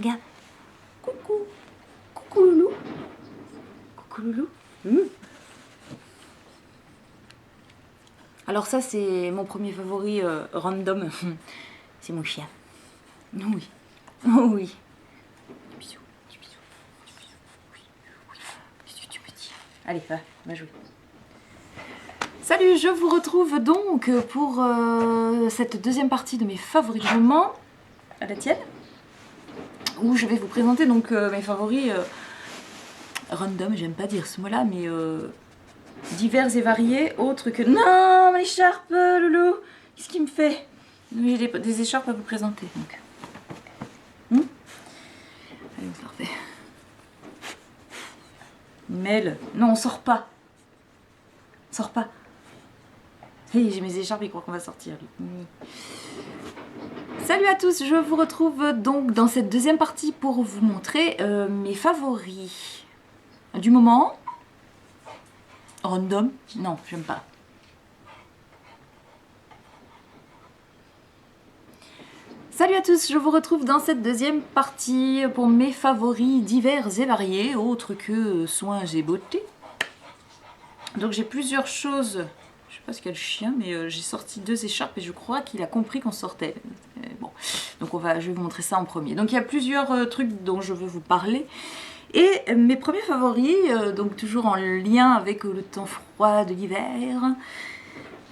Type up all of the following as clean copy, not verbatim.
regarde. Coucou. Coucou loulou. Coucou loulou. Alors ça c'est mon premier favori random. C'est mon chien. Oui. Oh oui. Bisous. Bisous. Bisous. Tu me dis. Allez, va jouer. Salut, je vous retrouve donc pour cette deuxième partie de mes favoris du moment, à la tienne, où je vais vous présenter donc mes favoris random, j'aime pas dire ce mot-là, mais divers et variés, autres que... Non, l'écharpe, loulou, qu'est-ce qu'il me fait? J'ai des écharpes à vous présenter, donc. Allez, on sortait. Mel, non, on sort pas. On sort pas. Hey, j'ai mes écharpes, il croit qu'on va sortir. Salut à tous, je vous retrouve donc dans cette deuxième partie pour vous montrer mes favoris du moment. Random? Non, j'aime pas. Salut à tous, je vous retrouve dans cette deuxième partie pour mes favoris divers et variés, autres que soins et beauté. Donc j'ai plusieurs choses, je sais pas ce qu'a le chien, mais j'ai sorti 2 écharpes et je crois qu'il a compris qu'on sortait. Bon, donc je vais vous montrer ça en premier. Donc il y a plusieurs trucs dont je veux vous parler. Et mes premiers favoris, donc toujours en lien avec le temps froid de l'hiver.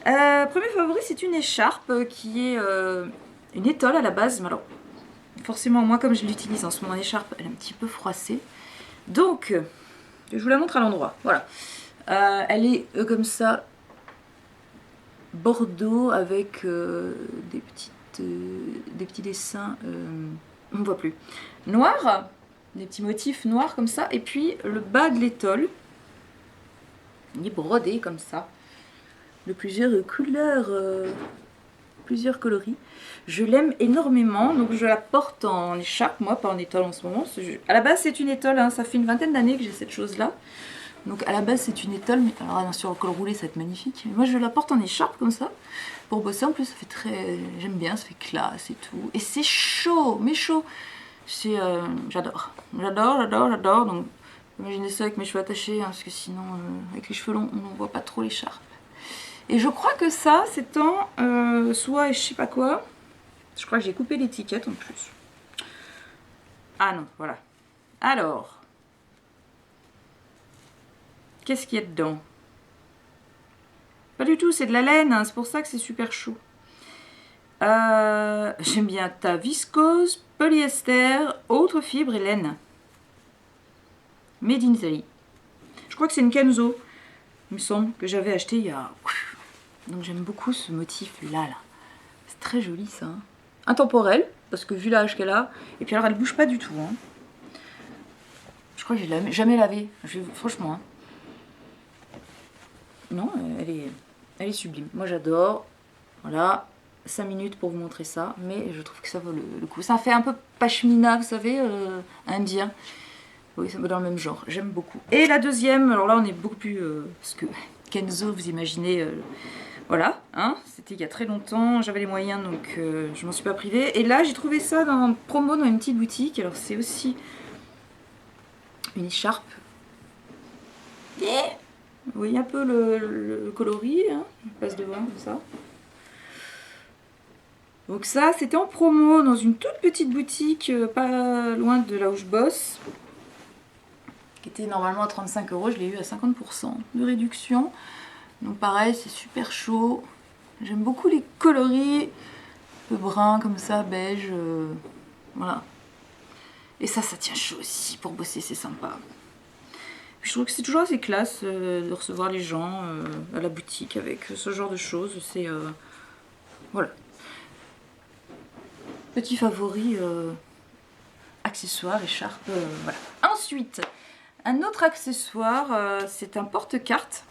Premier favori, c'est une écharpe qui est une étole à la base. Mais alors, forcément, moi, comme je l'utilise en ce moment, l'écharpe, elle est un petit peu froissée. Donc, je vous la montre à l'endroit. Voilà. Elle est comme ça, bordeaux, avec des petits dessins, on ne voit plus, noirs. Des petits motifs noirs comme ça, et puis le bas de l'étole, il est brodé comme ça, de plusieurs couleurs, plusieurs coloris. Je l'aime énormément, donc je la porte en écharpe, moi, pas en étole en ce moment. À la base, c'est une étole, hein, ça fait une vingtaine d'années que j'ai cette chose-là. Donc à la base, c'est une étole, mais alors sur le col roulé, ça va être magnifique. Mais moi, je la porte en écharpe comme ça, pour bosser. En plus, ça fait très... J'aime bien, ça fait classe et tout. Et c'est chaud, mais chaud. J'adore, donc imaginez ça avec mes cheveux attachés, hein, parce que sinon avec les cheveux longs on n'en voit pas trop l'écharpe. Et je crois que ça c'est en soie et je sais pas quoi, je crois que j'ai coupé l'étiquette en plus. Ah non, voilà. Alors, qu'est-ce qu'il y a dedans? Pas du tout, c'est de la laine, hein, c'est pour ça que c'est super chaud. J'aime bien ta viscose, polyester, autres fibres et laine. Made in Italy. Je crois que c'est une Kenzo, il me semble, que j'avais acheté il y a... Donc j'aime beaucoup ce motif là. C'est très joli ça. Hein. Intemporel, parce que vu l'âge qu'elle a. Et puis alors elle bouge pas du tout. Hein. Je crois que je l'ai jamais lavée. Franchement. Hein. Non, elle est sublime. Moi j'adore. Voilà. 5 minutes pour vous montrer ça, mais je trouve que ça vaut le coup. Ça fait un peu pashmina, vous savez, indien. Oui, ça va dans le même genre, j'aime beaucoup. Et la deuxième, alors là on est beaucoup plus... parce que Kenzo, vous imaginez, voilà, hein, c'était il y a très longtemps, j'avais les moyens, donc je m'en suis pas privée. Et là j'ai trouvé ça dans promo dans une petite boutique, alors c'est aussi une écharpe. Et vous voyez un peu le coloris, hein, je passe devant comme ça. Donc ça, c'était en promo dans une toute petite boutique, pas loin de là où je bosse, qui était normalement à 35 €, je l'ai eu à 50% de réduction. Donc pareil, c'est super chaud. J'aime beaucoup les coloris, un peu brun comme ça, beige, voilà. Et ça tient chaud aussi pour bosser, c'est sympa. Puis je trouve que c'est toujours assez classe de recevoir les gens à la boutique avec ce genre de choses. C'est voilà. Petit favori, accessoire, écharpe, voilà. Ensuite, un autre accessoire, c'est un porte-carte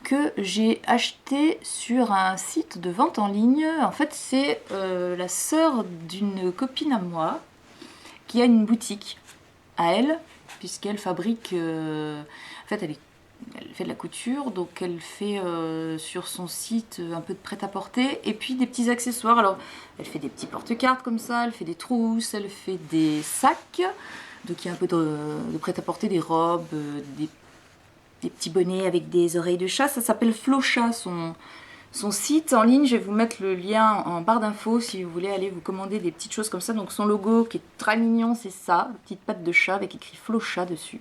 que j'ai acheté sur un site de vente en ligne. En fait, c'est la sœur d'une copine à moi qui a une boutique à elle, puisqu'elle fabrique... en fait, elle est elle fait de la couture, donc elle fait sur son site un peu de prêt-à-porter et puis des petits accessoires. Alors elle fait des petits porte-cartes comme ça, elle fait des trousses, elle fait des sacs, donc il y a un peu de prêt-à-porter, des robes, des petits bonnets avec des oreilles de chat. Ça s'appelle Flochat, son site en ligne. Je vais vous mettre le lien en barre d'infos si vous voulez aller vous commander des petites choses comme ça. Donc son logo qui est très mignon, c'est ça, une petite patte de chat avec écrit Flochat dessus.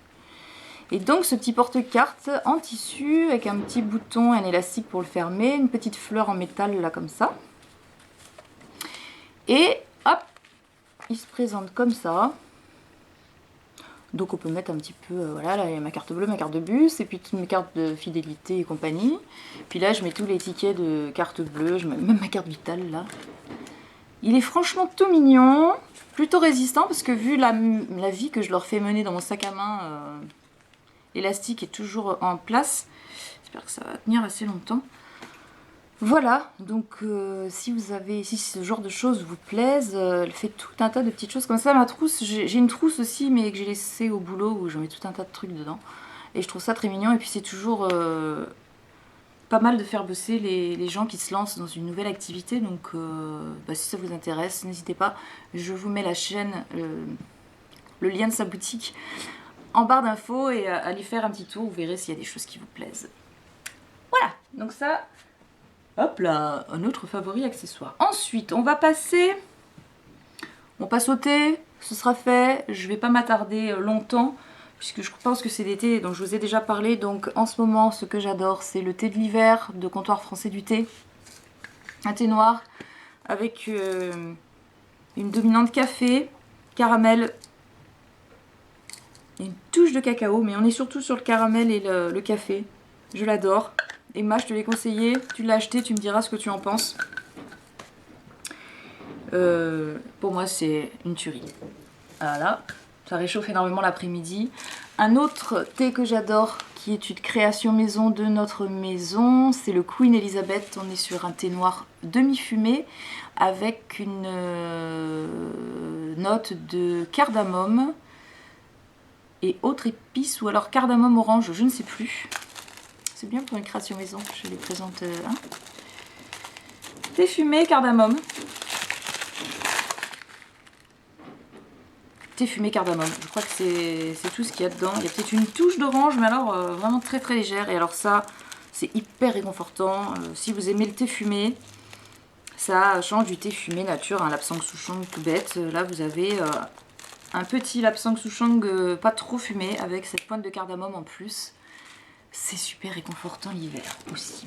Et donc ce petit porte-carte en tissu avec un petit bouton, un élastique pour le fermer, une petite fleur en métal là comme ça. Et hop, il se présente comme ça. Donc on peut mettre un petit peu, voilà, là il y a ma carte bleue, ma carte de bus, et puis toutes mes cartes de fidélité et compagnie. Puis là je mets tous les tickets de carte bleue, je mets même ma carte vitale là. Il est franchement tout mignon, plutôt résistant parce que vu la vie que je leur fais mener dans mon sac à main, l'élastique est toujours en place. J'espère que ça va tenir assez longtemps. Voilà, donc si ce genre de choses vous plaisent, elle fait tout un tas de petites choses comme ça. Ma trousse, j'ai une trousse aussi, mais que j'ai laissée au boulot où je mets tout un tas de trucs dedans. Et je trouve ça très mignon. Et puis c'est toujours pas mal de faire bosser les gens qui se lancent dans une nouvelle activité. Donc si ça vous intéresse, n'hésitez pas. Je vous mets la chaîne, le lien de sa boutique en barre d'infos et allez faire un petit tour. Vous verrez s'il y a des choses qui vous plaisent. Voilà, donc ça... Hop là, un autre favori accessoire. Ensuite, on passe au thé, ce sera fait. Je vais pas m'attarder longtemps, puisque je pense que c'est l'été, dont je vous ai déjà parlé. Donc en ce moment, ce que j'adore, c'est le thé de l'hiver de Comptoir Français du Thé. Un thé noir avec une dominante café, caramel et une touche de cacao. Mais on est surtout sur le caramel et le café. Je l'adore. Emma, je te l'ai conseillé, tu l'as acheté, tu me diras ce que tu en penses. Pour moi, c'est une tuerie. Voilà, ça réchauffe énormément l'après-midi. Un autre thé que j'adore, qui est une création maison de notre maison, c'est le Queen Elizabeth. On est sur un thé noir demi-fumé avec une note de cardamome et autres épices, ou alors cardamome orange, je ne sais plus. C'est bien pour une création maison, je les présente. Thé fumé, cardamome. Thé fumé, cardamome. Je crois que c'est tout ce qu'il y a dedans. Il y a peut-être une touche d'orange, mais alors vraiment très très légère. Et alors ça, c'est hyper réconfortant. Si vous aimez le thé fumé, ça change du thé fumé nature, un lapsang souchong tout bête. Là, vous avez un petit lapsang souchong pas trop fumé avec cette pointe de cardamome en plus. C'est super réconfortant l'hiver aussi.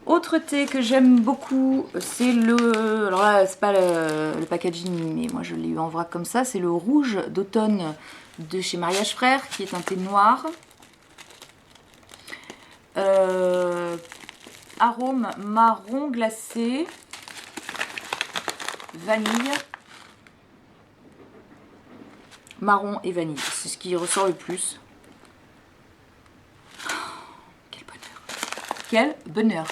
Autre thé que j'aime beaucoup, c'est le... Alors là, c'est pas le packaging, mais moi je l'ai eu en vrac comme ça. C'est le rouge d'automne de chez Mariage Frères, qui est un thé noir. Arôme marron glacé, vanille, marron et vanille. C'est ce qui ressort le plus. Quel bonheur!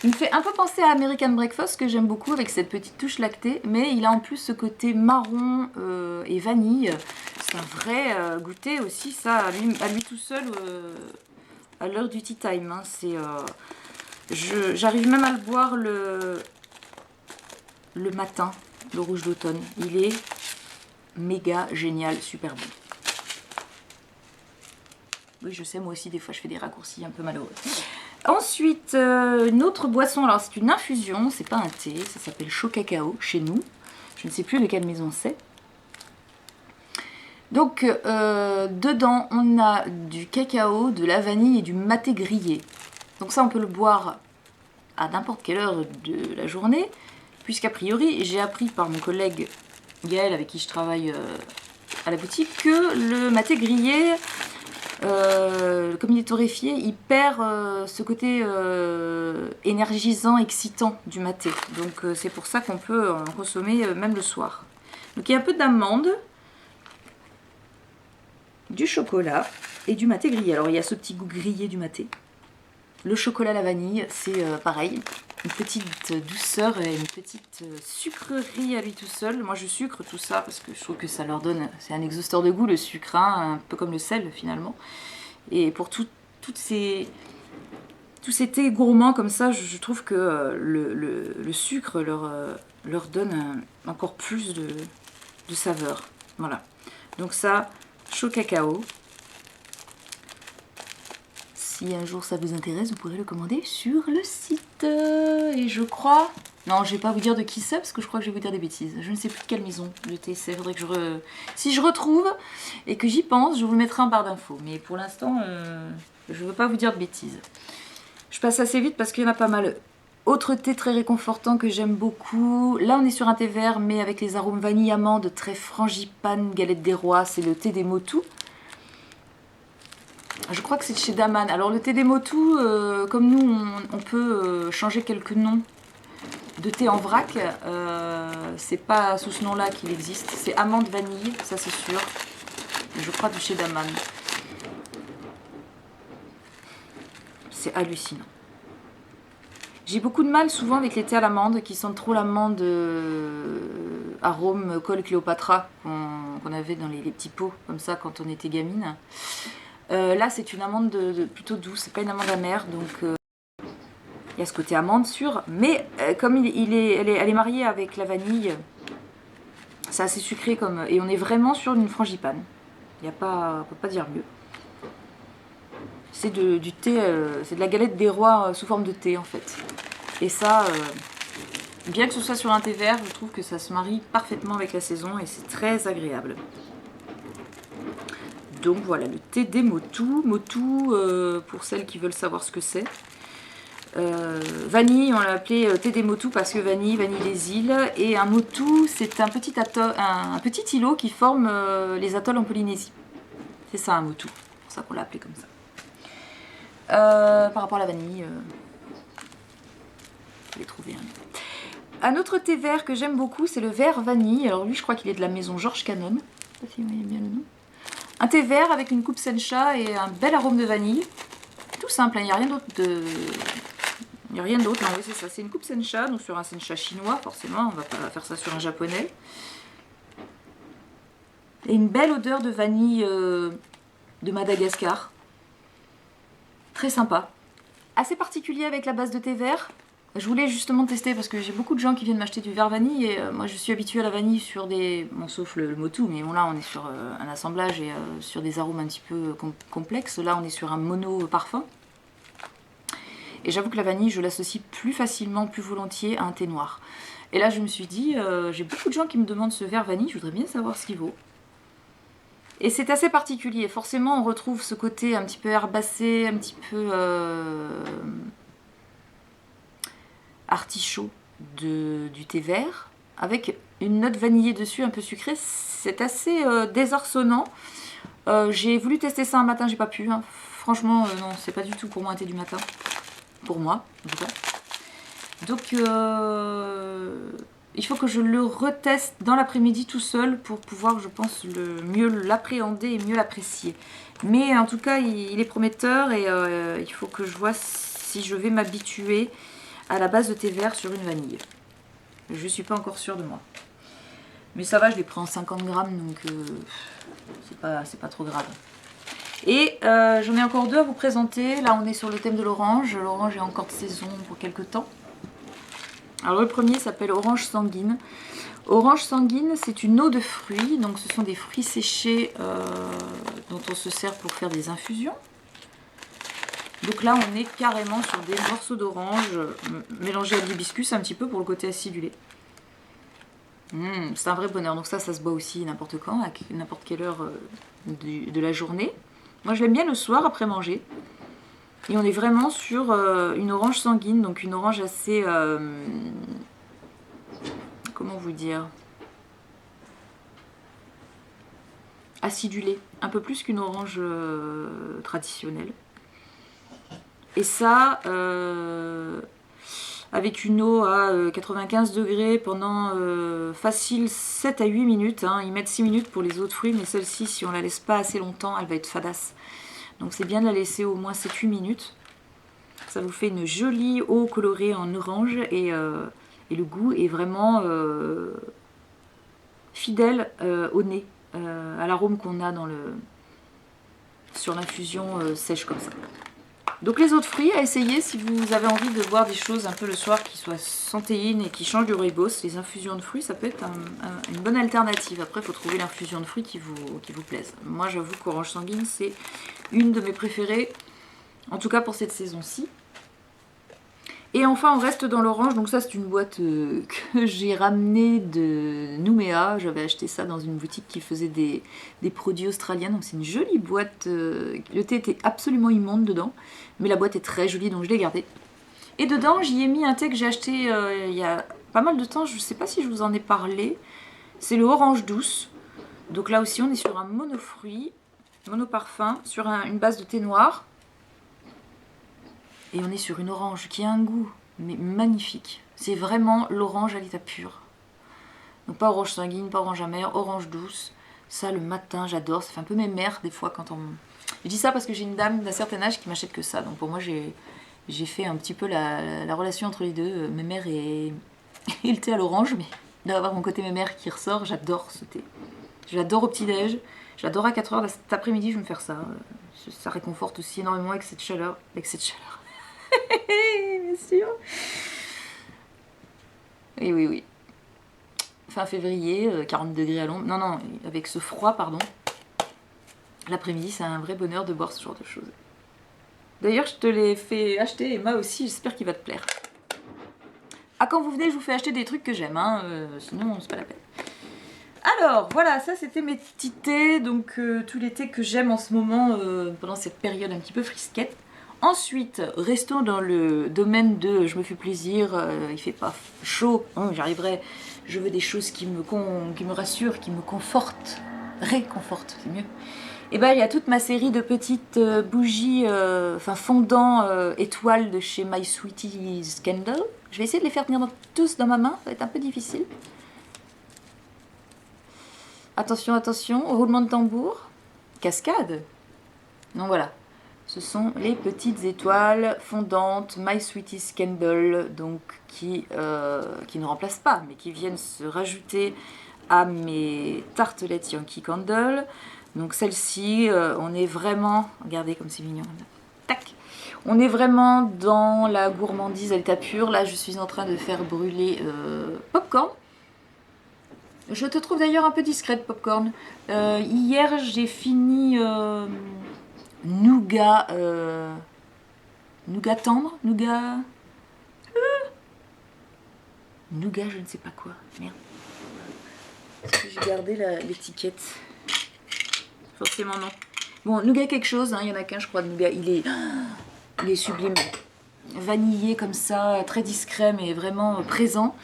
Il me fait un peu penser à American Breakfast, que j'aime beaucoup, avec cette petite touche lactée, mais il a en plus ce côté marron et vanille. C'est un vrai goûter aussi, ça, à lui tout seul, à l'heure du tea time. Hein. J'arrive même à le boire le matin, le rouge d'automne. Il est méga génial, super bon. Oui, je sais, moi aussi, des fois, je fais des raccourcis un peu malheureux. Ensuite, une autre boisson, alors c'est une infusion, c'est pas un thé, ça s'appelle chaud cacao chez nous. Je ne sais plus de quelle maison c'est. Donc, dedans, on a du cacao, de la vanille et du maté grillé. Donc ça, on peut le boire à n'importe quelle heure de la journée, puisqu'a priori, j'ai appris par mon collègue Gaël, avec qui je travaille à la boutique, que le maté grillé... comme il est torréfié, il perd ce côté énergisant, excitant du maté. Donc c'est pour ça qu'on peut en consommer même le soir. Donc il y a un peu d'amande, du chocolat et du maté grillé. Alors il y a ce petit goût grillé du maté. Le chocolat à la vanille, c'est pareil. Une petite douceur et une petite sucrerie à lui tout seul. Moi je sucre tout ça parce que je trouve que ça leur donne... C'est un exhausteur de goût le sucre, hein, un peu comme le sel finalement. Et pour toutes ces... tous ces thés gourmands comme ça, je trouve que le sucre leur donne encore plus de saveur. Voilà. Donc ça, chaud cacao. Si un jour ça vous intéresse, vous pourrez le commander sur le site. Et je crois... Non, je vais pas vous dire de qui c'est, parce que je crois que je vais vous dire des bêtises. Je ne sais plus de quelle maison de thé c'est. Faudrait que si je retrouve et que j'y pense, je vous le mettrai en barre d'infos. Mais pour l'instant, je ne veux pas vous dire de bêtises. Je passe assez vite parce qu'il y en a pas mal. Autre thé très réconfortant que j'aime beaucoup. Là, on est sur un thé vert, mais avec les arômes vanille, amande, très frangipane, galette des rois. C'est le thé des Motu. Je crois que c'est de chez Daman. Alors le thé des Motu, comme nous, on peut changer quelques noms de thé en vrac. C'est pas sous ce nom-là qu'il existe. C'est amande vanille, ça c'est sûr. Je crois de chez Daman. C'est hallucinant. J'ai beaucoup de mal souvent avec les thés à l'amande qui sentent trop l'amande arôme col Cléopatra qu'on avait dans les petits pots comme ça quand on était gamine. Là c'est une amande plutôt douce, c'est pas une amande amère, donc il y a ce côté amande sûr, mais comme elle est mariée avec la vanille, c'est assez sucré et on est vraiment sur une frangipane. On peut pas dire mieux. C'est du thé, c'est de la galette des rois sous forme de thé en fait. Et ça, bien que ce soit sur un thé vert, je trouve que ça se marie parfaitement avec la saison et c'est très agréable. Donc voilà, le thé des Motu. Motu, pour celles qui veulent savoir ce que c'est. Vanille, on l'a appelé thé des Motu parce que vanille des îles. Et un Motu, c'est un petit îlot qui forme les atolls en Polynésie. C'est ça un Motu, c'est pour ça qu'on l'a appelé comme ça. Par rapport à la vanille, je l'ai trouvé. Un autre thé vert que j'aime beaucoup, c'est le vert vanille. Alors lui, je crois qu'il est de la maison Georges Cannon. Je sais pas si vous voyez bien le nom. Un thé vert avec une coupe sencha et un bel arôme de vanille. Tout simple, il n'y a rien d'autre de... Il n'y a rien d'autre, oui c'est ça, c'est une coupe sencha, donc sur un sencha chinois forcément, on va pas faire ça sur un japonais. Et une belle odeur de vanille de Madagascar. Très sympa. Assez particulier avec la base de thé vert. Je voulais justement tester parce que j'ai beaucoup de gens qui viennent m'acheter du vert vanille et moi je suis habituée à la vanille sur des... Bon sauf le Motu, mais bon là on est sur un assemblage et sur des arômes un petit peu complexes. Là on est sur un mono parfum. Et j'avoue que la vanille je l'associe plus facilement, plus volontiers à un thé noir. Et là je me suis dit, j'ai beaucoup de gens qui me demandent ce vert vanille, je voudrais bien savoir ce qu'il vaut. Et c'est assez particulier, forcément on retrouve ce côté un petit peu herbacé, un petit peu... artichaut du thé vert avec une note vanillée dessus un peu sucrée. C'est assez désarçonnant. J'ai voulu tester ça un matin, j'ai pas pu hein. Franchement non, c'est pas du tout pour moi un thé du matin, pour moi en tout cas. Donc il faut que je le reteste dans l'après-midi tout seul pour pouvoir, je pense, mieux l'appréhender et mieux l'apprécier. Mais en tout cas il est prometteur et il faut que je vois si je vais m'habituer à la base de thé vert sur une vanille. Je suis pas encore sûre de moi. Mais ça va, je l'ai pris en 50 grammes, donc c'est pas trop grave. Et j'en ai encore deux à vous présenter. Là, on est sur le thème de l'orange. L'orange est encore de saison pour quelques temps. Alors le premier s'appelle Orange Sanguine. Orange Sanguine, c'est une eau de fruits. Donc ce sont des fruits séchés dont on se sert pour faire des infusions. Donc là, on est carrément sur des morceaux d'orange mélangés à de l'hibiscus un petit peu pour le côté acidulé. C'est un vrai bonheur. Donc ça se boit aussi n'importe quand, à n'importe quelle heure de la journée. Moi, je l'aime bien le soir après manger. Et on est vraiment sur une orange sanguine, donc une orange assez... comment vous dire, acidulée. Un peu plus qu'une orange traditionnelle. Et ça, avec une eau à 95 degrés pendant facile 7 à 8 minutes. Hein. Ils mettent 6 minutes pour les autres fruits, mais celle-ci, si on la laisse pas assez longtemps, elle va être fadasse. Donc c'est bien de la laisser au moins 7-8 minutes. Ça vous fait une jolie eau colorée en orange et le goût est vraiment fidèle au nez, à l'arôme qu'on a sur l'infusion sèche comme ça. Donc les autres fruits à essayer si vous avez envie de boire des choses un peu le soir qui soient sans théine et qui changent du rooibos. Les infusions de fruits, ça peut être une bonne alternative. Après, il faut trouver l'infusion de fruits qui vous plaise. Moi, j'avoue qu'Orange Sanguine, c'est une de mes préférées, en tout cas pour cette saison-ci. Et enfin, on reste dans l'orange. Donc ça, c'est une boîte que j'ai ramenée de Nouméa. J'avais acheté ça dans une boutique qui faisait des produits australiens. Donc c'est une jolie boîte. Le thé était absolument immonde dedans. Mais la boîte est très jolie, donc je l'ai gardée. Et dedans, j'y ai mis un thé que j'ai acheté il y a pas mal de temps. Je ne sais pas si je vous en ai parlé. C'est le orange douce. Donc là aussi, on est sur un monofruit, monoparfum, sur une base de thé noir. Et on est sur une orange qui a un goût mais magnifique. C'est vraiment l'orange à l'état pur. Donc pas orange sanguine, pas orange amère, orange douce. Ça le matin, j'adore. Ça fait un peu mes mères des fois quand on... Je dis ça parce que j'ai une dame d'un certain âge qui m'achète que ça. Donc pour moi, j'ai fait un petit peu la relation entre les deux. Mes mères et le thé à l'orange. Mais d'avoir mon côté mémère qui ressort, j'adore ce thé. Je l'adore au petit-déj. J'adore à 4h. Cet après-midi, je vais me faire ça. Ça réconforte aussi énormément avec cette chaleur. Bien sûr. Oui, oui, oui. Fin février, 40 degrés à l'ombre. Non, avec ce froid, pardon. L'après-midi, c'est un vrai bonheur de boire ce genre de choses. D'ailleurs, je te l'ai fait acheter, Emma aussi. J'espère qu'il va te plaire. Ah, quand vous venez, je vous fais acheter des trucs que j'aime. Hein. Sinon, c'est pas la peine. Alors, voilà, ça, c'était mes petits thés. Donc, tous les thés que j'aime en ce moment, pendant cette période un petit peu frisquette. Ensuite, restons dans le domaine de je me fais plaisir, il fait pas chaud, hein, j'arriverai, je veux des choses qui me rassurent, qui me confortent, réconfortent, c'est mieux. Et ben il y a toute ma série de petites bougies, fondants étoiles de chez My Sweetie's Candle. Je vais essayer de les faire tenir tous dans ma main, ça va être un peu difficile. Attention, attention, roulement de tambour, cascade. Donc voilà. Ce sont les petites étoiles fondantes My Sweetie's Candle, donc qui ne remplacent pas, mais qui viennent se rajouter à mes tartelettes Yankee Candle. Donc celle-ci, on est vraiment, regardez comme c'est mignon, tac. On est vraiment dans la gourmandise à l'état pur. Là, je suis en train de faire brûler popcorn. Je te trouve d'ailleurs un peu discrète, popcorn. Hier, j'ai fini... nougat tendre, nougat je ne sais pas quoi, merde. Est-ce que j'ai gardé l'étiquette? Forcément non. Bon, nougat quelque chose, hein, il y en a qu'un je crois de nougat, il est sublime. Vanillé comme ça, très discret mais vraiment présent.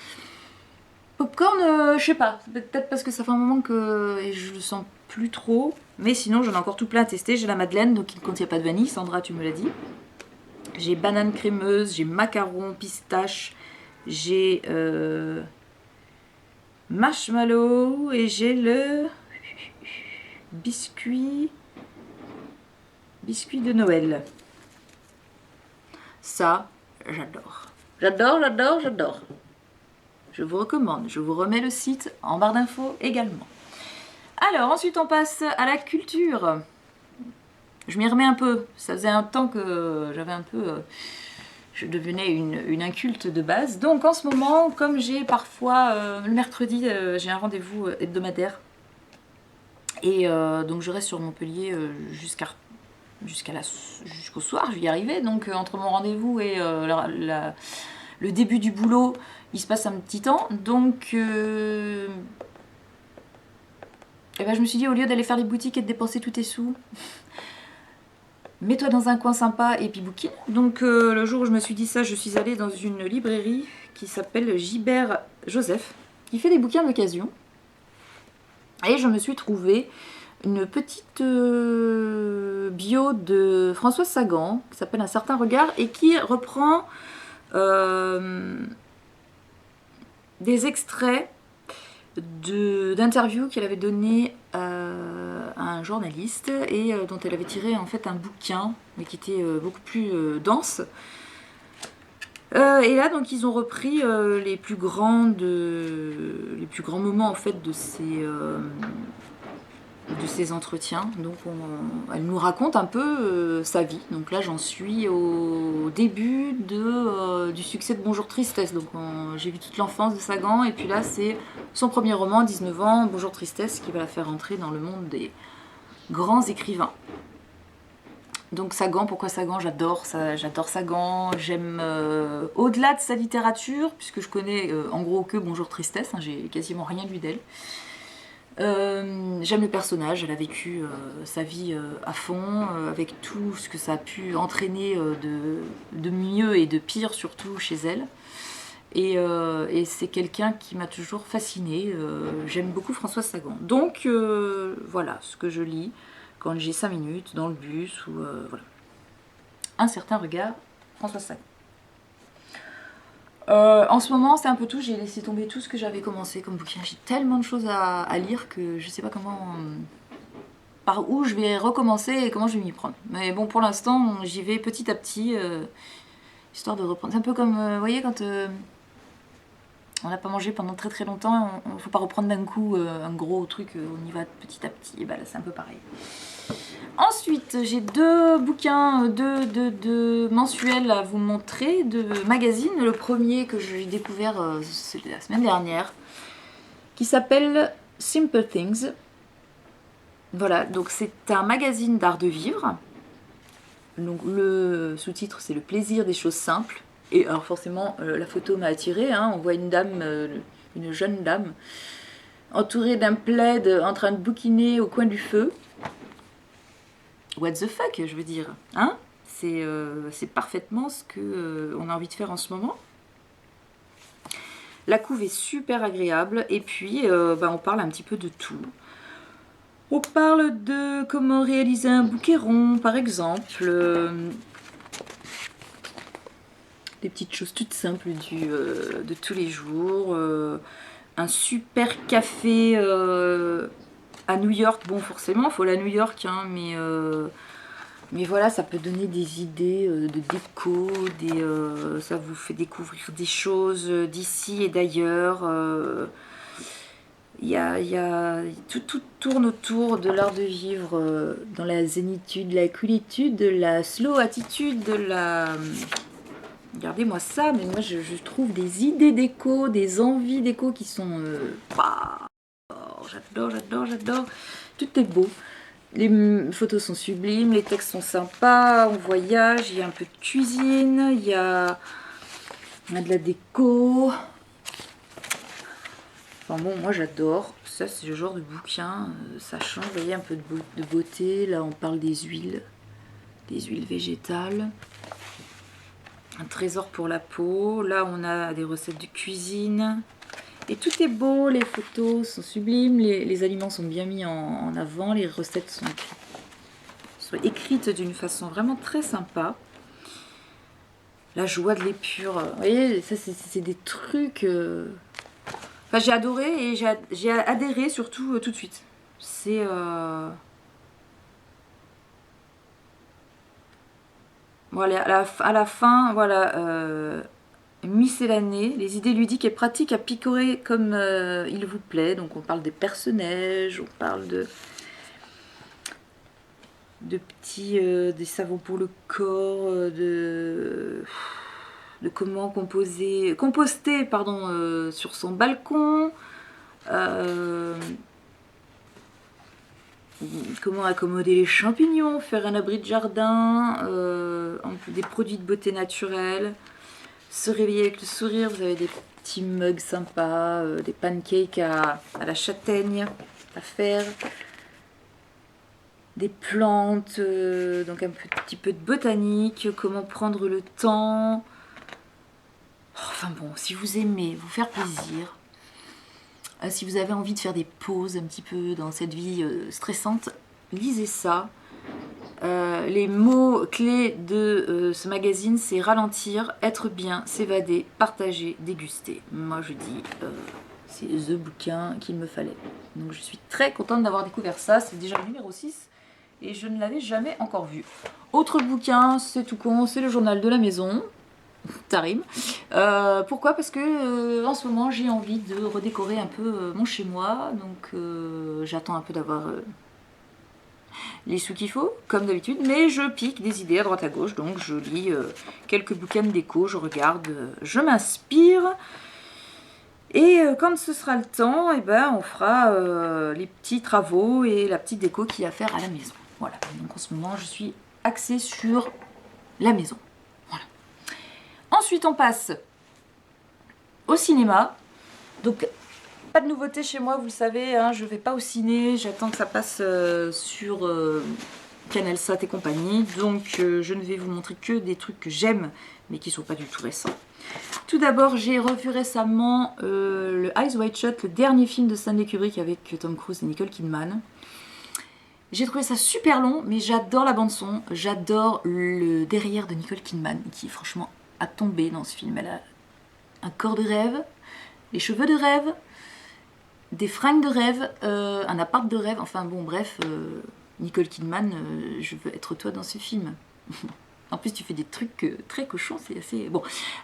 Popcorn, je sais pas, peut-être parce que ça fait un moment que je le sens plus trop. Mais sinon, j'en ai encore tout plein à tester. J'ai la madeleine, donc il ne contient pas de vanille. Sandra, tu me l'as dit. J'ai banane crémeuse, j'ai macaron, pistache, j'ai marshmallow et j'ai le biscuit de Noël. Ça, j'adore. J'adore, j'adore, j'adore. Je vous recommande. Je vous remets le site en barre d'infos également. Alors, ensuite, on passe à la culture. Je m'y remets un peu. Ça faisait un temps que j'avais un peu... je devenais une inculte de base. Donc, en ce moment, comme j'ai parfois... le mercredi, j'ai un rendez-vous hebdomadaire. Et donc, je reste sur Montpellier jusqu'au soir. Je vais y arriver. Donc, entre mon rendez-vous et le début du boulot, il se passe un petit temps. Donc... Et ben je me suis dit, au lieu d'aller faire les boutiques et de dépenser tous tes sous, mets-toi dans un coin sympa et puis bouquine. Donc le jour où je me suis dit ça, je suis allée dans une librairie qui s'appelle Gilbert Joseph, qui fait des bouquins d'occasion. Et je me suis trouvé une petite bio de Françoise Sagan, qui s'appelle Un certain regard, et qui reprend des extraits d'interviews qu'elle avait donné à un journaliste et dont elle avait tiré en fait un bouquin mais qui était beaucoup plus dense. Et là donc ils ont repris les plus grands moments en fait de de ces entretiens. Donc elle nous raconte un peu sa vie. Donc là j'en suis au début du succès de Bonjour Tristesse. Donc j'ai vu toute l'enfance de Sagan et puis là c'est son premier roman, 19 ans, Bonjour Tristesse, qui va la faire entrer dans le monde des grands écrivains. Donc Sagan, pourquoi Sagan? J'adore Sagan, j'aime au-delà de sa littérature, puisque je connais en gros que Bonjour Tristesse, hein, j'ai quasiment rien lu d'elle. J'aime le personnage, elle a vécu sa vie à fond, avec tout ce que ça a pu entraîner de mieux et de pire surtout chez elle. Et c'est quelqu'un qui m'a toujours fascinée, j'aime beaucoup Françoise Sagan. Donc voilà ce que je lis quand j'ai 5 minutes dans le bus ou voilà. Un certain regard, Françoise Sagan. En ce moment, c'est un peu tout. J'ai laissé tomber tout ce que j'avais commencé comme bouquin. J'ai tellement de choses à lire que je sais pas comment, par où je vais recommencer et comment je vais m'y prendre. Mais bon, pour l'instant, j'y vais petit à petit, histoire de reprendre. C'est un peu comme, vous voyez, quand on n'a pas mangé pendant très très longtemps, il ne faut pas reprendre d'un coup un gros truc, on y va petit à petit. Et ben là, c'est un peu pareil. Ensuite, j'ai 2 bouquins, deux mensuels à vous montrer, de magazines. Le premier que j'ai découvert la semaine dernière, qui s'appelle Simple Things. Voilà, donc c'est un magazine d'art de vivre. Donc le sous-titre, c'est Le plaisir des choses simples. Et alors forcément, la photo m'a attirée, hein. On voit une dame, une jeune dame, entourée d'un plaid, en train de bouquiner au coin du feu. What the fuck, je veux dire, hein? C'est parfaitement ce que on a envie de faire en ce moment. La couve est super agréable et puis on parle un petit peu de tout. On parle de comment réaliser un bouquet rond, par exemple. Des petites choses toutes simples de tous les jours. Un super café à New York. Bon, forcément, il faut la New York, hein, mais voilà, ça peut donner des idées de déco, ça vous fait découvrir des choses d'ici et d'ailleurs. Tout tourne autour de l'art de vivre dans la zénitude, la coolitude, la slow attitude, regardez-moi ça, mais moi je trouve des idées déco, des envies déco qui sont... j'adore. Tout est beau. Les photos sont sublimes, les textes sont sympas, on voyage, il y a un peu de cuisine, il y a de la déco. Enfin bon, moi j'adore. Ça, c'est le genre de bouquin, ça change, vous voyez, un peu de beauté. Là, on parle des huiles végétales. Un trésor pour la peau. Là, on a des recettes de cuisine. Et tout est beau, les photos sont sublimes, les aliments sont bien mis en avant, les recettes sont écrites d'une façon vraiment très sympa. La joie de l'épure, vous voyez, ça c'est des trucs... Enfin, j'ai adoré et j'ai adhéré surtout tout de suite. C'est... Voilà, à la fin, voilà... miscellanée, les idées ludiques et pratiques à picorer comme il vous plaît. Donc on parle des personnages, on parle de petits des savons pour le corps, de comment composter sur son balcon, comment accommoder les champignons, faire un abri de jardin, des produits de beauté naturelle. Se réveiller avec le sourire, vous avez des petits mugs sympas, des pancakes à la châtaigne à faire, des plantes, donc un petit peu de botanique, comment prendre le temps. Enfin bon, si vous aimez vous faire plaisir, si vous avez envie de faire des pauses un petit peu dans cette vie stressante, lisez ça. Les mots clés de ce magazine, c'est ralentir, être bien, s'évader, partager, déguster. Moi je dis, c'est the bouquin qu'il me fallait. Donc je suis très contente d'avoir découvert ça, c'est déjà le numéro 6 et je ne l'avais jamais encore vu. Autre bouquin, c'est tout con, c'est le journal de la maison. Ça rime. Pourquoi? Parce que en ce moment j'ai envie de redécorer un peu mon chez moi, donc j'attends un peu d'avoir les sous qu'il faut, comme d'habitude, mais je pique des idées à droite à gauche, donc je lis quelques bouquins de déco, je regarde, je m'inspire. Et quand ce sera le temps, eh ben, on fera les petits travaux et la petite déco qu'il y a à faire à la maison. Voilà, donc en ce moment, je suis axée sur la maison. Voilà. Ensuite, on passe au cinéma. Donc, pas de nouveauté chez moi, vous le savez, hein, je vais pas au ciné, j'attends que ça passe sur CanalSat et compagnie. Donc, je ne vais vous montrer que des trucs que j'aime, mais qui sont pas du tout récents. Tout d'abord, j'ai revu récemment le Eyes Wide Shut, le dernier film de Stanley Kubrick avec Tom Cruise et Nicole Kidman. J'ai trouvé ça super long, mais j'adore la bande-son, j'adore le derrière de Nicole Kidman, qui franchement a tombé dans ce film. Elle a un corps de rêve, les cheveux de rêve, des fringues de rêve, un appart de rêve, enfin bon bref, Nicole Kidman, je veux être toi dans ce film. En plus, tu fais des trucs très cochons, c'est assez... Bon,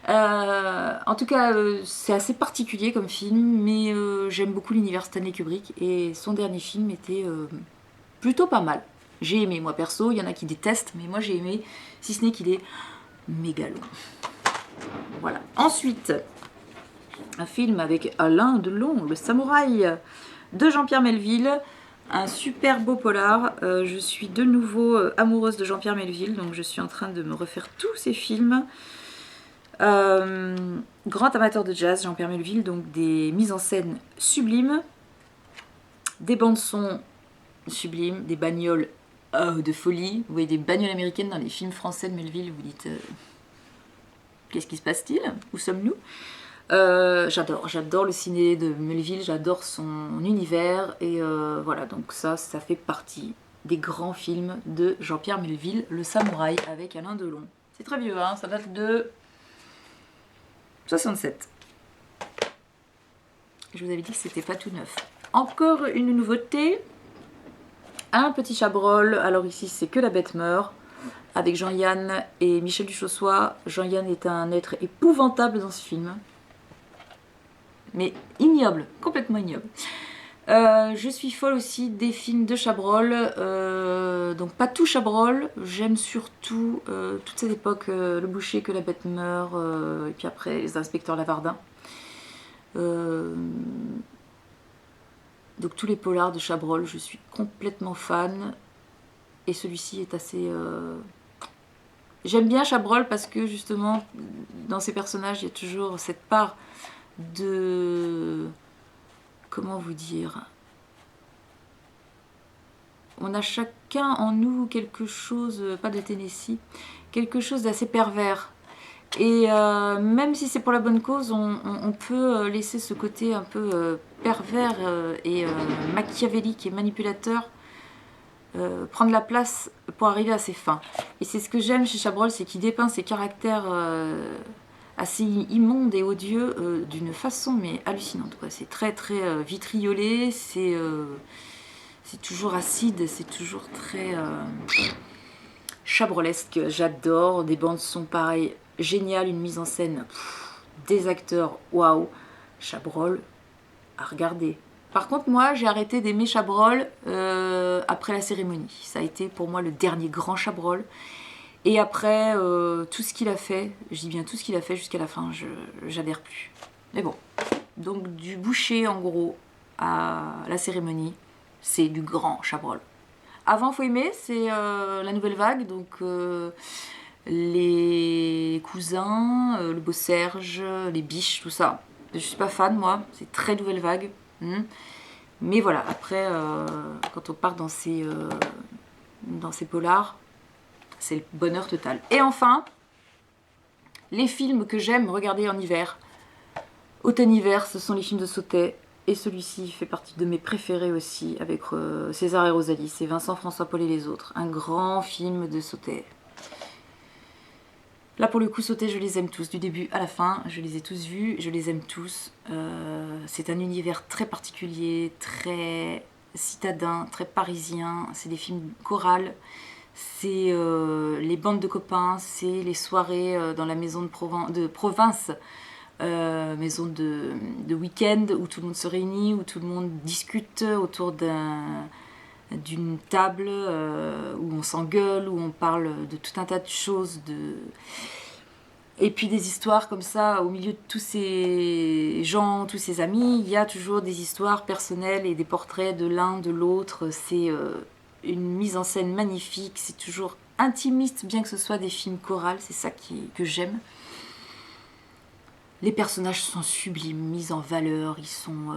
en tout cas, c'est assez particulier comme film, mais j'aime beaucoup l'univers Stanley Kubrick, et son dernier film était plutôt pas mal. J'ai aimé, moi perso, il y en a qui détestent, mais moi j'ai aimé, si ce n'est qu'il est méga long. Voilà. Ensuite, un film avec Alain Delon, Le Samouraï, de Jean-Pierre Melville. Un super beau polar. Je suis de nouveau amoureuse de Jean-Pierre Melville, donc je suis en train de me refaire tous ses films. Grand amateur de jazz, Jean-Pierre Melville, donc des mises en scène sublimes, des bandes-sons sublimes, des bagnoles de folie. Vous voyez des bagnoles américaines dans les films français de Melville, vous dites qu'est-ce qui se passe-t-il? Où sommes-nous? J'adore le ciné de Melville, j'adore son univers et voilà, donc ça fait partie des grands films de Jean-Pierre Melville, Le Samouraï avec Alain Delon. C'est très vieux, hein, ça date de 67. Je vous avais dit que c'était pas tout neuf. Encore une nouveauté, un petit Chabrol. Alors ici c'est Que la bête meurt avec Jean-Yann et Michel Duchossois. Jean-Yann est un être épouvantable dans ce film. Mais ignoble, complètement ignoble. Je suis folle aussi des films de Chabrol, donc pas tout Chabrol, j'aime surtout toute cette époque, Le Boucher, Que la bête meurt, et puis après Les Inspecteurs Lavardin. Donc tous les polars de Chabrol, je suis complètement fan, et celui-ci est assez... J'aime bien Chabrol parce que justement, dans ses personnages, il y a toujours cette part de... Comment vous dire? On a chacun en nous quelque chose, pas de Tennessee, quelque chose d'assez pervers. Et même si c'est pour la bonne cause, on peut laisser ce côté un peu pervers et machiavélique et manipulateur prendre la place pour arriver à ses fins. Et c'est ce que j'aime chez Chabrol, c'est qu'il dépeint ses caractères assez immonde et odieux d'une façon mais hallucinante. C'est très très vitriolé, c'est toujours acide, c'est toujours très chabrolesque. J'adore, des bandes son pareilles, géniales, une mise en scène, des acteurs, waouh. Chabrol à regarder. Par contre, moi, j'ai arrêté d'aimer Chabrol après La Cérémonie. Ça a été pour moi le dernier grand Chabrol. Et après, tout ce qu'il a fait, je dis bien tout ce qu'il a fait jusqu'à la fin, j'adhère plus. Mais bon, donc du Boucher en gros à La Cérémonie, c'est du grand Chabrol. Avant, faut aimer, c'est la nouvelle vague, donc les cousins, le beau Serge, les biches, tout ça. Je suis pas fan, moi, c'est très nouvelle vague. Mais voilà, après, quand on part dans ces polars, c'est le bonheur total. Et enfin, les films que j'aime regarder en hiver. Automne-hiver, ce sont les films de Sautet. Et celui-ci fait partie de mes préférés aussi, avec César et Rosalie. C'est Vincent, François, Paul et les autres. Un grand film de Sautet. Là, pour le coup, Sautet, je les aime tous. Du début à la fin, je les ai tous vus. Je les aime tous. C'est un univers très particulier, très citadin, très parisien. C'est des films chorales. C'est les bandes de copains, c'est les soirées dans la maison de province, maison de week-end où tout le monde se réunit, où tout le monde discute autour d'un d'une table où on s'engueule, où on parle de tout un tas de choses, et puis des histoires comme ça, au milieu de tous ces gens, tous ces amis, il y a toujours des histoires personnelles et des portraits de l'un, de l'autre. C'est une mise en scène magnifique, c'est toujours intimiste, bien que ce soit des films chorales, c'est ça que j'aime. Les personnages sont sublimes, mis en valeur, ils sont...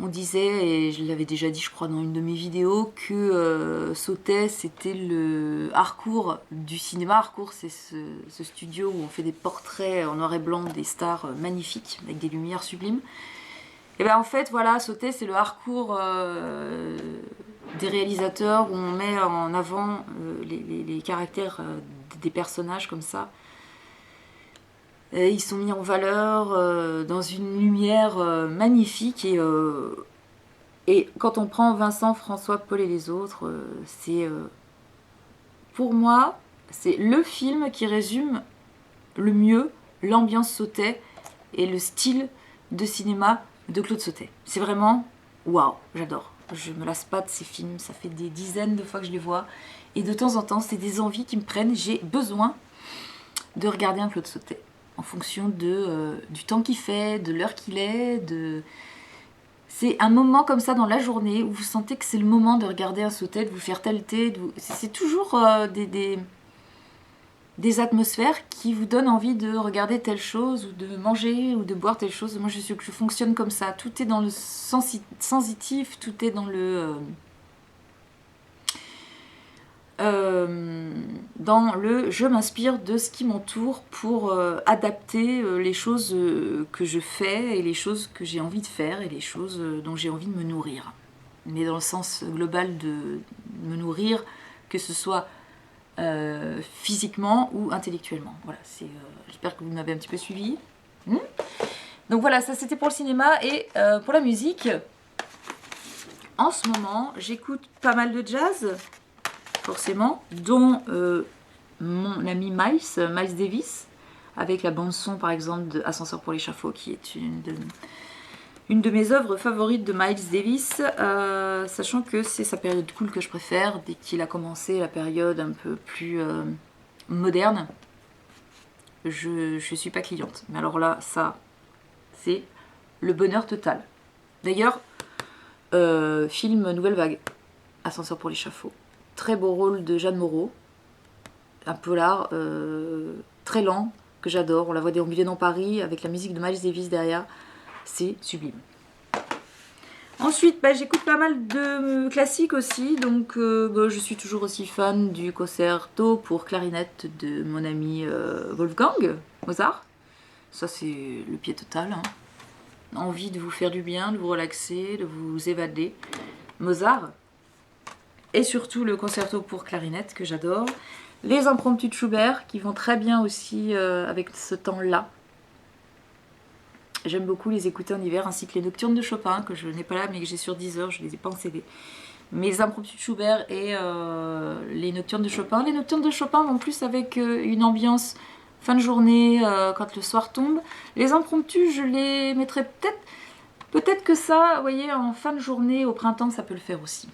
On disait, et je l'avais déjà dit je crois dans une de mes vidéos, que Sautet c'était le Harcourt du cinéma. Harcourt c'est ce studio où on fait des portraits en noir et blanc des stars magnifiques, avec des lumières sublimes. Et bien en fait voilà, Sautet c'est le Harcourt des réalisateurs où on met en avant les caractères des personnages comme ça. Et ils sont mis en valeur dans une lumière magnifique et quand on prend Vincent, François, Paul et les autres, c'est pour moi c'est le film qui résume le mieux l'ambiance Sautet et le style de cinéma de Claude Sautet. C'est vraiment waouh, j'adore. Je me lasse pas de ces films, ça fait des dizaines de fois que je les vois et de temps en temps c'est des envies qui me prennent. J'ai besoin de regarder un Claude Sautet en fonction du temps qu'il fait, de l'heure qu'il est, c'est un moment comme ça dans la journée où vous sentez que c'est le moment de regarder un Sautet, de vous faire tel thé, c'est toujours des atmosphères qui vous donnent envie de regarder telle chose, ou de manger, ou de boire telle chose. Moi je fonctionne comme ça, tout est dans le sensitif, tout est dans le... je m'inspire de ce qui m'entoure pour adapter les choses que je fais et les choses que j'ai envie de faire et les choses dont j'ai envie de me nourrir. Mais dans le sens global de me nourrir, que ce soit physiquement ou intellectuellement. Voilà, j'espère que vous m'avez un petit peu suivi. Donc voilà, ça c'était pour le cinéma et pour la musique. En ce moment, j'écoute pas mal de jazz. Forcément, dont mon ami Miles Davis, avec la bande-son par exemple de Ascenseur pour l'échafaud, qui est une de mes œuvres favorites de Miles Davis, sachant que c'est sa période cool que je préfère, dès qu'il a commencé la période un peu plus moderne, je suis pas cliente. Mais alors là, ça, c'est le bonheur total. D'ailleurs, film Nouvelle Vague, Ascenseur pour l'échafaud. Très beau rôle de Jeanne Moreau, un polar très lent que j'adore. On la voit déambuler dans Paris avec la musique de Miles Davis derrière, c'est sublime. Ensuite, j'écoute pas mal de classiques aussi, donc je suis toujours aussi fan du concerto pour clarinette de mon ami Wolfgang Mozart. Ça c'est le pied total, hein. Envie de vous faire du bien, de vous relaxer, de vous évader. Mozart. Et surtout le concerto pour clarinette que j'adore. Les impromptus de Schubert qui vont très bien aussi avec ce temps-là. J'aime beaucoup les écouter en hiver, ainsi que les nocturnes de Chopin que je n'ai pas là mais que j'ai sur Deezer, je ne les ai pas en CD. Mais les impromptus de Schubert et les nocturnes de Chopin. Les nocturnes de Chopin vont plus avec une ambiance fin de journée quand le soir tombe. Les impromptus, je les mettrais peut-être que ça, vous voyez, en fin de journée au printemps, ça peut le faire aussi.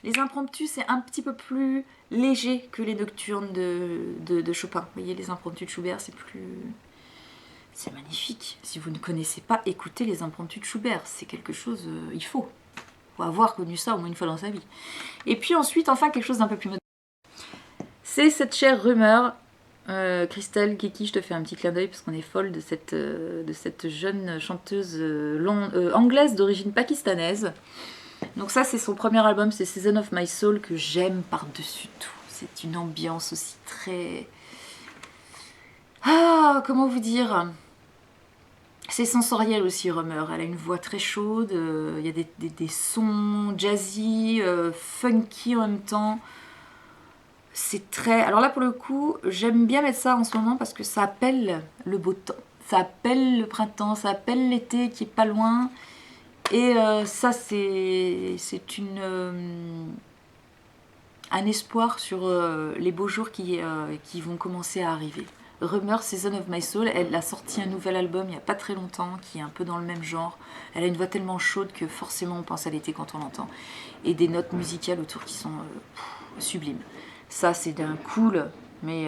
Les impromptus, c'est un petit peu plus léger que les nocturnes de Chopin. Vous voyez, les impromptus de Schubert, c'est magnifique. Si vous ne connaissez pas, écoutez les impromptus de Schubert. C'est quelque chose, il faut avoir connu ça au moins une fois dans sa vie. Et puis ensuite, enfin, quelque chose d'un peu plus moderne. C'est cette chère rumeur. Christelle, Kiki, je te fais un petit clin d'œil parce qu'on est folle de cette jeune chanteuse anglaise d'origine pakistanaise. Donc ça c'est son premier album, c'est Season of My Soul, que j'aime par-dessus tout. C'est une ambiance aussi très... comment vous dire? C'est sensoriel aussi, Rumeur. Elle a une voix très chaude, il y a des sons jazzy, funky en même temps. C'est très... Alors là pour le coup, j'aime bien mettre ça en ce moment parce que ça appelle le beau temps. Ça appelle le printemps, ça appelle l'été qui est pas loin. Et ça, c'est un espoir sur les beaux jours qui vont commencer à arriver. Rumeur Season of My Soul. Elle a sorti un nouvel album il n'y a pas très longtemps qui est un peu dans le même genre. Elle a une voix tellement chaude que forcément on pense à l'été quand on l'entend. Et des notes musicales autour qui sont sublimes. Ça c'est d'un cool, mais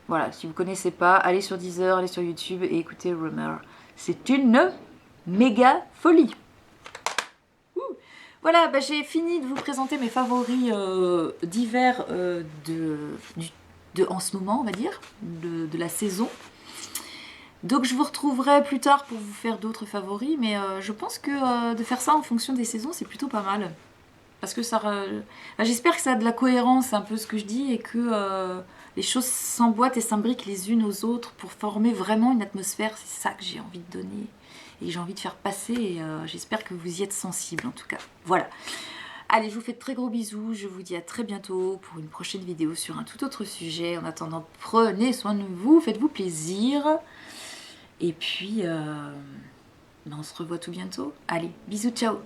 voilà, si vous ne connaissez pas, allez sur Deezer, allez sur YouTube et écoutez Rumeur. C'est une méga folie. Voilà, bah, j'ai fini de vous présenter mes favoris d'hiver en ce moment, on va dire, de la saison. Donc je vous retrouverai plus tard pour vous faire d'autres favoris, mais je pense que de faire ça en fonction des saisons, c'est plutôt pas mal. Parce que ça... j'espère que ça a de la cohérence, un peu ce que je dis, et que les choses s'emboîtent et s'imbriquent les unes aux autres pour former vraiment une atmosphère. C'est ça que j'ai envie de donner et que j'ai envie de faire passer, et j'espère que vous y êtes sensibles en tout cas. Voilà. Allez, je vous fais de très gros bisous, je vous dis à très bientôt pour une prochaine vidéo sur un tout autre sujet. En attendant, prenez soin de vous, faites-vous plaisir. Et puis, on se revoit tout bientôt. Allez, bisous, ciao!